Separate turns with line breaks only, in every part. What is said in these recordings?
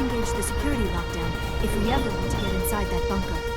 disengage the security lockdown if we ever want to get inside that bunker.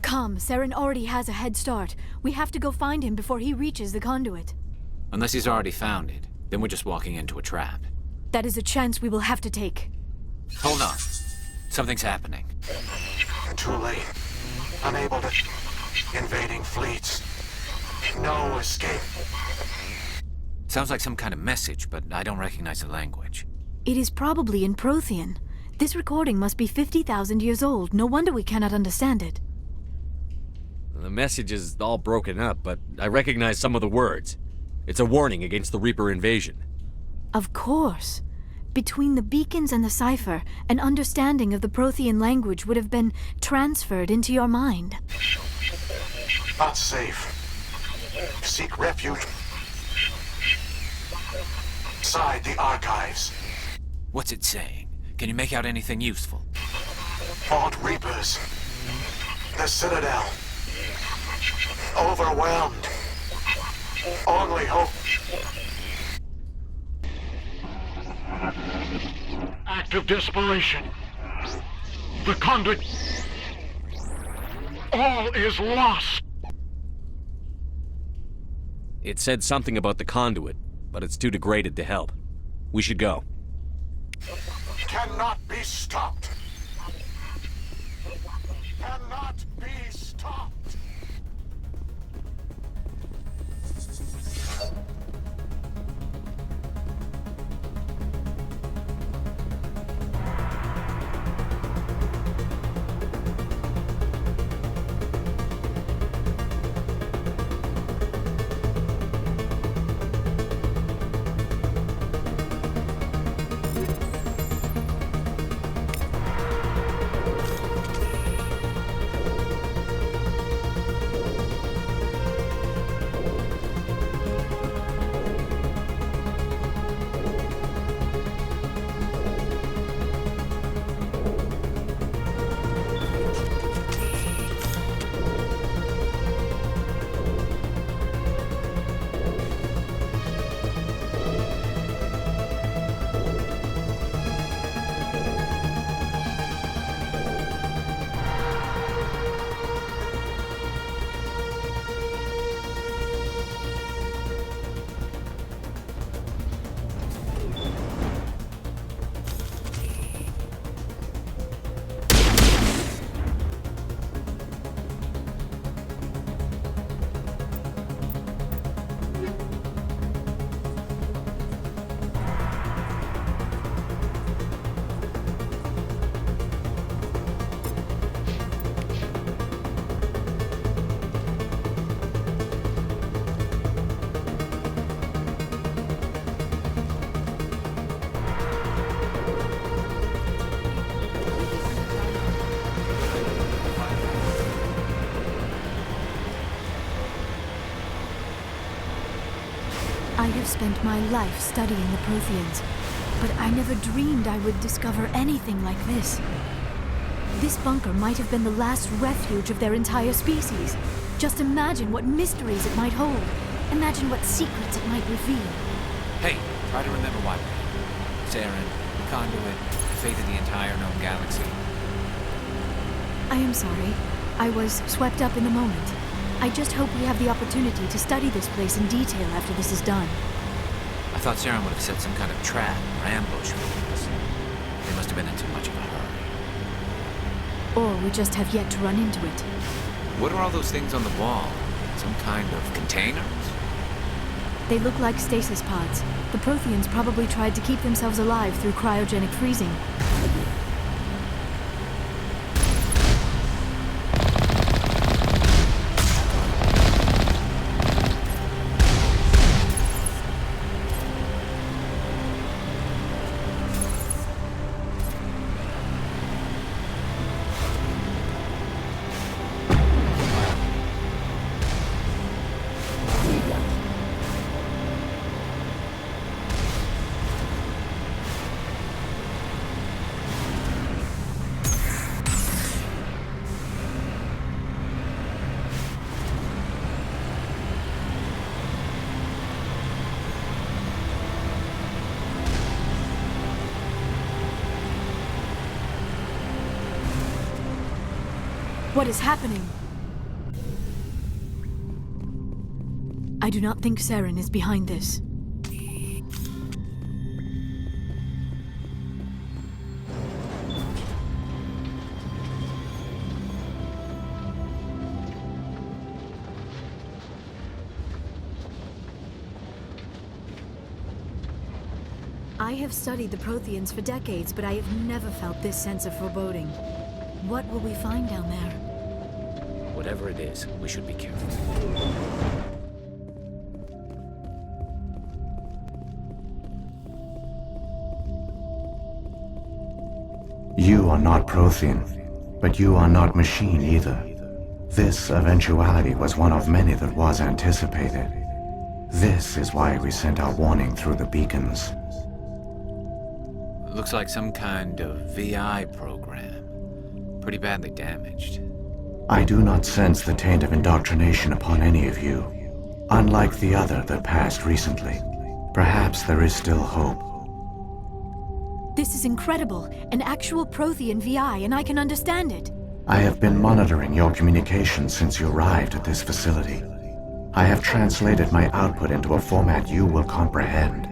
Come, Saren already has a head start. We have to go find him before he reaches the conduit.
Unless he's already found it, then we're just walking into a trap.
That is a chance we will have to take.
Hold on. Something's happening.
Too late. Unable to... Invading fleets. No escape.
Sounds like some kind of message, but I don't recognize the language.
It is probably in Prothean. This recording must be 50,000 years old. No wonder we cannot understand it.
The message is all broken up, but I recognize some of the words. It's a warning against the Reaper invasion.
Of course. Between the beacons and the cipher, an understanding of the Prothean language would have been transferred into your mind.
Not safe. Seek refuge inside the archives.
What's it saying? Can you make out anything useful?
Fought Reapers. The Citadel. Overwhelmed. Only hope.
Act of desperation. The conduit. All is lost.
It said something about the conduit, but it's too degraded to help. We should go.
Cannot be stopped. Cannot be stopped.
I have spent my life studying the Protheans, but I never dreamed I would discover anything like this. This bunker might have been the last refuge of their entire species. Just imagine what mysteries it might hold. Imagine what secrets it might reveal.
Hey, try to remember why we're here. Saren, the conduit, the fate of the entire known galaxy.
I am sorry. I was swept up in the moment. I just hope we have the opportunity to study this place in detail after this is done.
I thought Saren would have set some kind of trap or ambush for us. They must have been in too much of a hurry.
Or we just have yet to run into it.
What are all those things on the wall? Some kind of containers?
They look like stasis pods. The Protheans probably tried to keep themselves alive through cryogenic freezing. What is happening? I do not think Saren is behind this. I have studied the Protheans for decades, but I have never felt this sense of foreboding. What will we find down there?
Whatever it is, we should be careful.
You are not Prothean, but you are not machine either. This eventuality was one of many that was anticipated. This is why we sent our warning through the beacons.
Looks like some kind of VI program. Pretty badly damaged.
I do not sense the taint of indoctrination upon any of you. Unlike the other that passed recently, perhaps there is still hope.
This is incredible. An actual Prothean VI, and I can understand it.
I have been monitoring your communications since you arrived at this facility. I have translated my output into a format you will comprehend.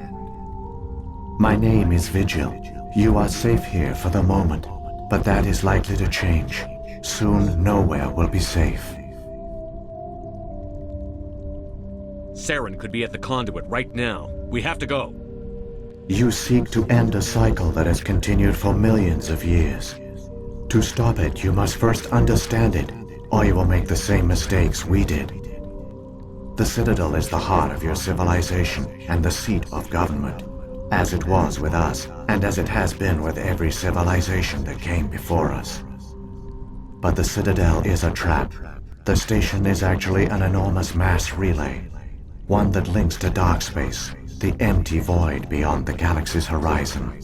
My name is Vigil. You are safe here for the moment, but that is likely to change. Soon, nowhere will be safe.
Saren could be at the conduit right now. We have to go.
You seek to end a cycle that has continued for millions of years. To stop it, you must first understand it, or you will make the same mistakes we did. The Citadel is the heart of your civilization and the seat of government, as it was with us, and as it has been with every civilization that came before us. But the Citadel is a trap. The station is actually an enormous mass relay, one that links to dark space, the empty void beyond the galaxy's horizon.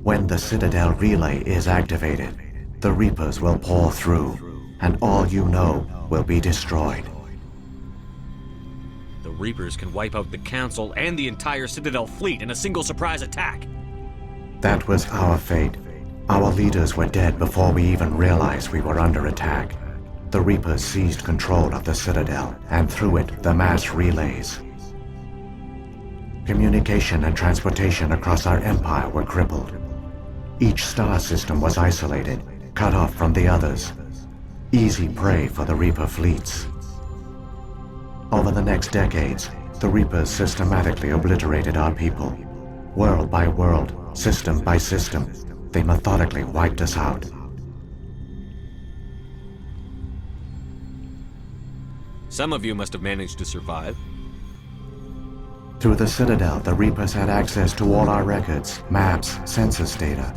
When the Citadel relay is activated, the Reapers will pour through, and all you know will be destroyed.
The Reapers can wipe out the Council and the entire Citadel fleet in a single surprise attack.
That was our fate. Our leaders were dead before we even realized we were under attack. The Reapers seized control of the Citadel, and through it, the mass relays. Communication and transportation across our empire were crippled. Each star system was isolated, cut off from the others. Easy prey for the Reaper fleets. Over the next decades, the Reapers systematically obliterated our people. World by world, system by system, they methodically wiped us out.
Some of you must have managed to survive.
Through the Citadel, the Reapers had access to all our records, maps, census data.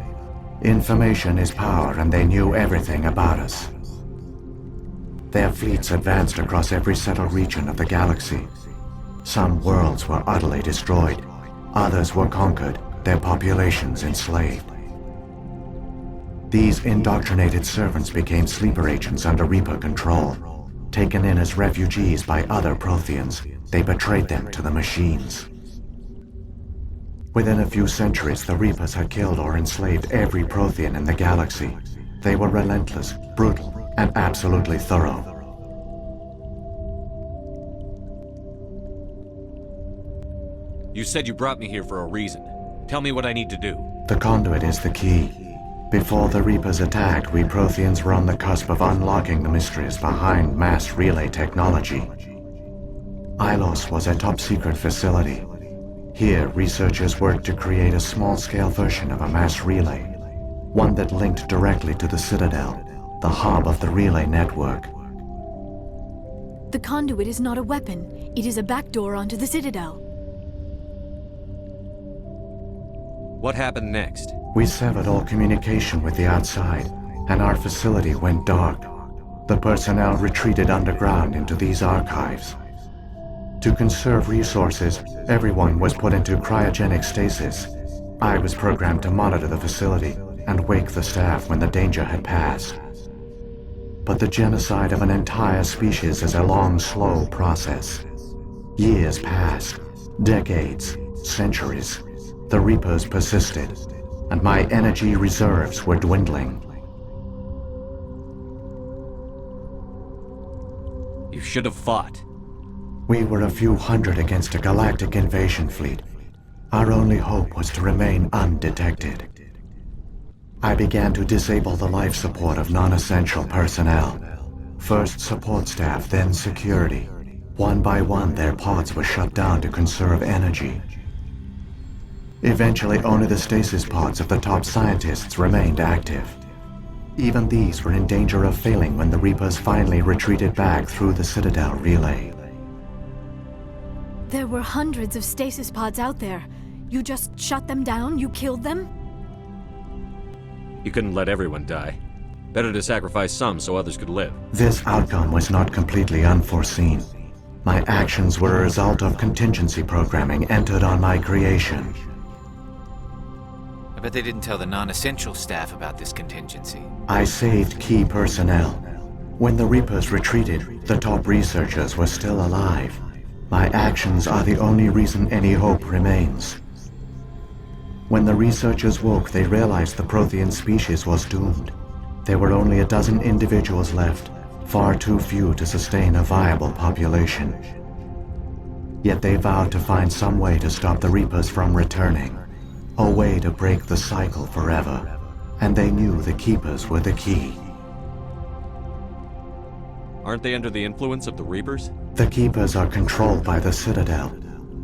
Information is power, and they knew everything about us. Their fleets advanced across every settled region of the galaxy. Some worlds were utterly destroyed. Others were conquered, their populations enslaved. These indoctrinated servants became sleeper agents under Reaper control. Taken in as refugees by other Protheans, they betrayed them to the machines. Within a few centuries, the Reapers had killed or enslaved every Prothean in the galaxy. They were relentless, brutal, and absolutely thorough.
You said you brought me here for a reason. Tell me what I need to do.
The conduit is the key. Before the Reapers attacked, we Protheans were on the cusp of unlocking the mysteries behind mass relay technology. Ilos was a top-secret facility. Here, researchers worked to create a small-scale version of a mass relay, one that linked directly to the Citadel, the hub of the relay network.
The conduit is not a weapon. It is a backdoor onto the Citadel.
What happened next?
We severed all communication with the outside, and our facility went dark. The personnel retreated underground into these archives. To conserve resources, everyone was put into cryogenic stasis. I was programmed to monitor the facility and wake the staff when the danger had passed. But the genocide of an entire species is a long, slow process. Years passed, decades, centuries. The Reapers persisted, and my energy reserves were dwindling.
You should have fought.
We were a few hundred against a galactic invasion fleet. Our only hope was to remain undetected. I began to disable the life support of non-essential personnel. First support staff, then security. One by one, their pods were shut down to conserve energy. Eventually, only the stasis pods of the top scientists remained active. Even these were in danger of failing when the Reapers finally retreated back through the Citadel relay.
There were hundreds of stasis pods out there. You just shut them down? You killed them?
You couldn't let everyone die. Better to sacrifice some so others could live.
This outcome was not completely unforeseen. My actions were a result of contingency programming entered on my creation.
I bet they didn't tell the non-essential staff about this contingency.
I saved key personnel. When the Reapers retreated, the top researchers were still alive. My actions are the only reason any hope remains. When the researchers woke, they realized the Prothean species was doomed. There were only a dozen individuals left, far too few to sustain a viable population. Yet they vowed to find some way to stop the Reapers from returning. A way to break the cycle forever. And they knew the Keepers were the key.
Aren't they under the influence of the Reapers?
The Keepers are controlled by the Citadel.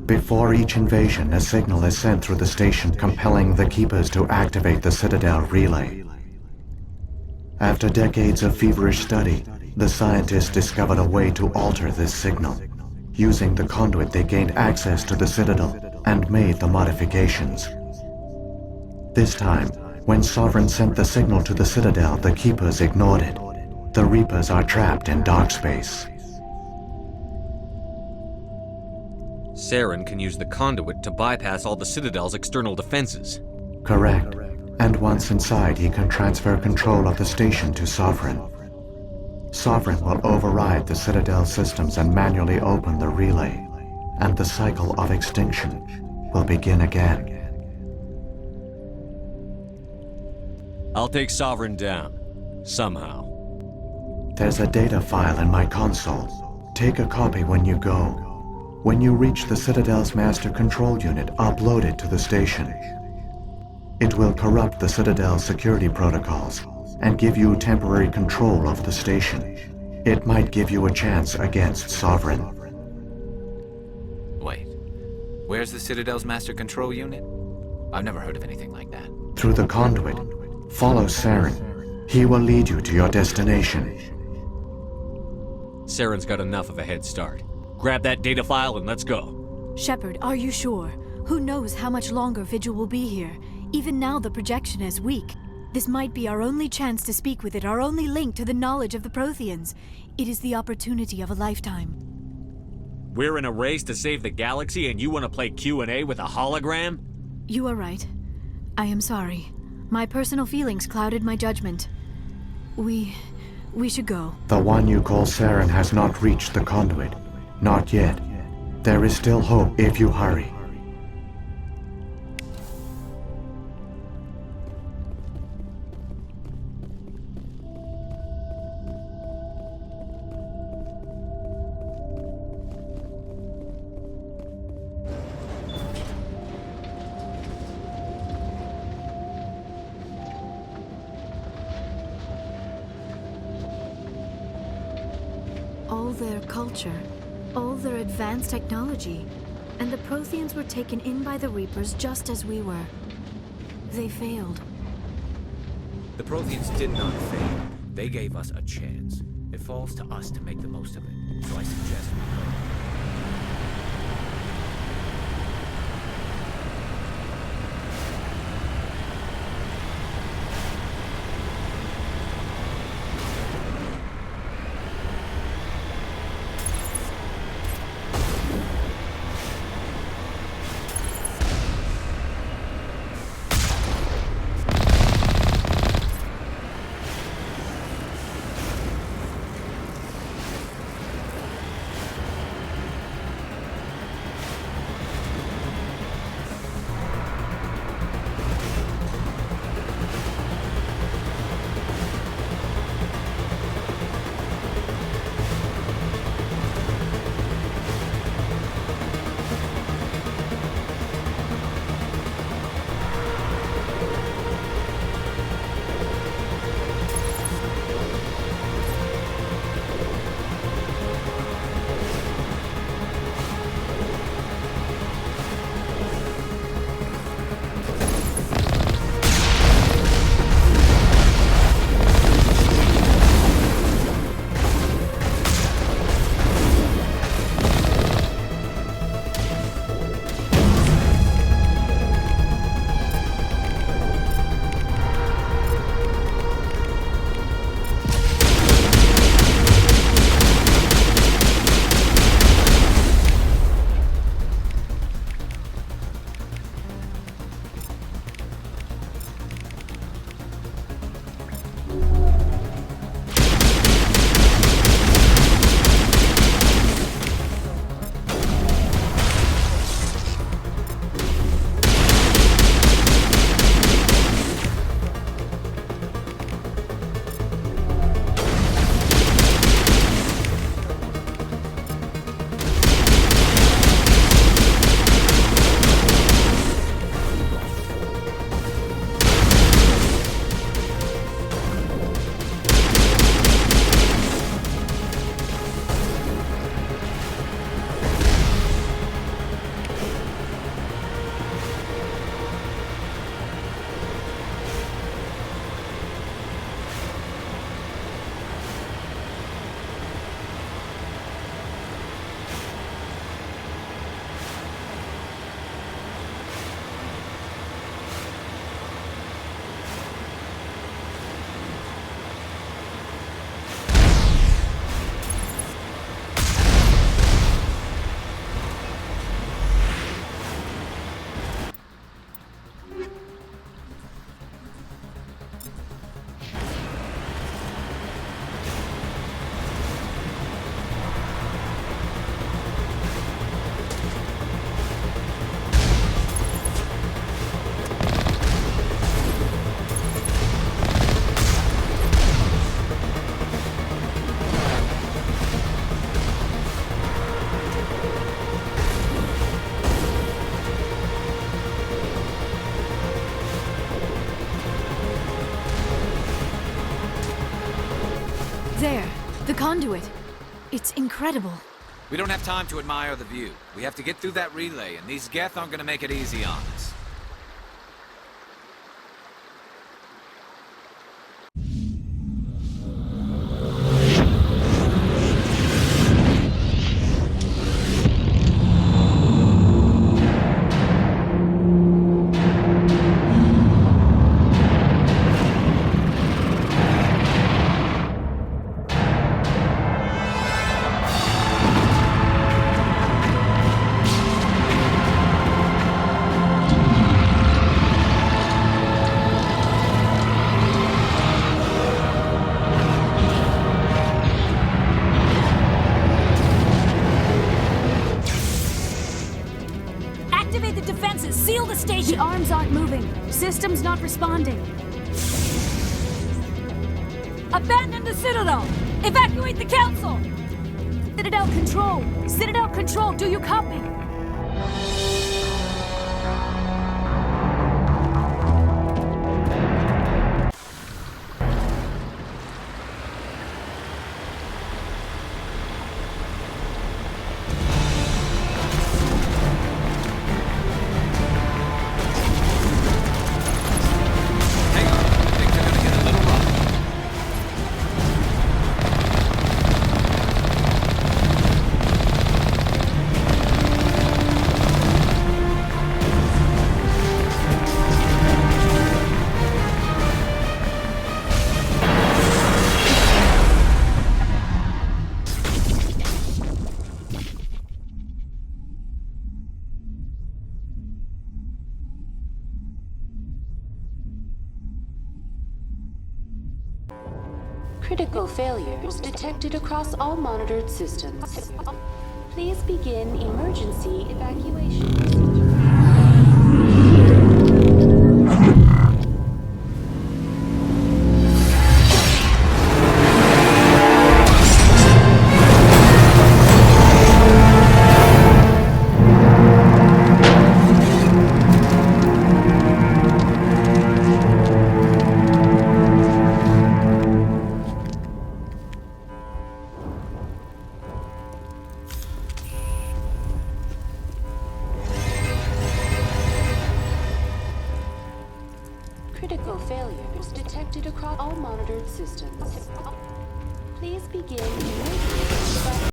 Before each invasion, a signal is sent through the station compelling the Keepers to activate the Citadel relay. After decades of feverish study, the scientists discovered a way to alter this signal. Using the conduit, they gained access to the Citadel and made the modifications. This time, when Sovereign sent the signal to the Citadel, the Keepers ignored it. The Reapers are trapped in dark space.
Saren can use the conduit to bypass all the Citadel's external defenses.
Correct. And once inside, he can transfer control of the station to Sovereign. Sovereign will override the Citadel systems and manually open the relay, and the cycle of extinction will begin again.
I'll take Sovereign down. Somehow.
There's a data file in my console. Take a copy when you go. When you reach the Citadel's master control unit, upload it to the station. It will corrupt the Citadel's security protocols and give you temporary control of the station. It might give you a chance against Sovereign.
Wait, where's the Citadel's master control unit? I've never heard of anything like that.
Through the conduit, follow Saren. He will lead you to your destination.
Saren's got enough of a head start. Grab that data file and let's go.
Shepard, are you sure? Who knows how much longer Vigil will be here? Even now the projection is weak. This might be our only chance to speak with it, our only link to the knowledge of the Protheans. It is the opportunity of a lifetime.
We're in a race to save the galaxy and you want to play Q&A with a hologram?
You are right. I am sorry. My personal feelings clouded my judgment. We We should go.
The one you call Saren has not reached the conduit. Not yet. There is still hope if you hurry.
All their culture, all their advanced technology, and the Protheans were taken in by the Reapers just as we were. They failed.
The Protheans did not fail. They gave us a chance. It falls to us to make the most of it. So I suggest we go.
There, the conduit. It's incredible.
We don't have time to admire the view. We have to get through that relay, and these Geth aren't gonna make it easy on us.
station! The arms aren't moving. System's not responding. Abandon the Citadel! Evacuate the Council! Citadel Control! Citadel Control, do you copy?
Hang on. Things are gonna get a little rough.
Critical failures detected across all monitored systems. Please begin emergency evacuation procedure. Critical failures detected across all monitored systems. Please begin emergency evacuation.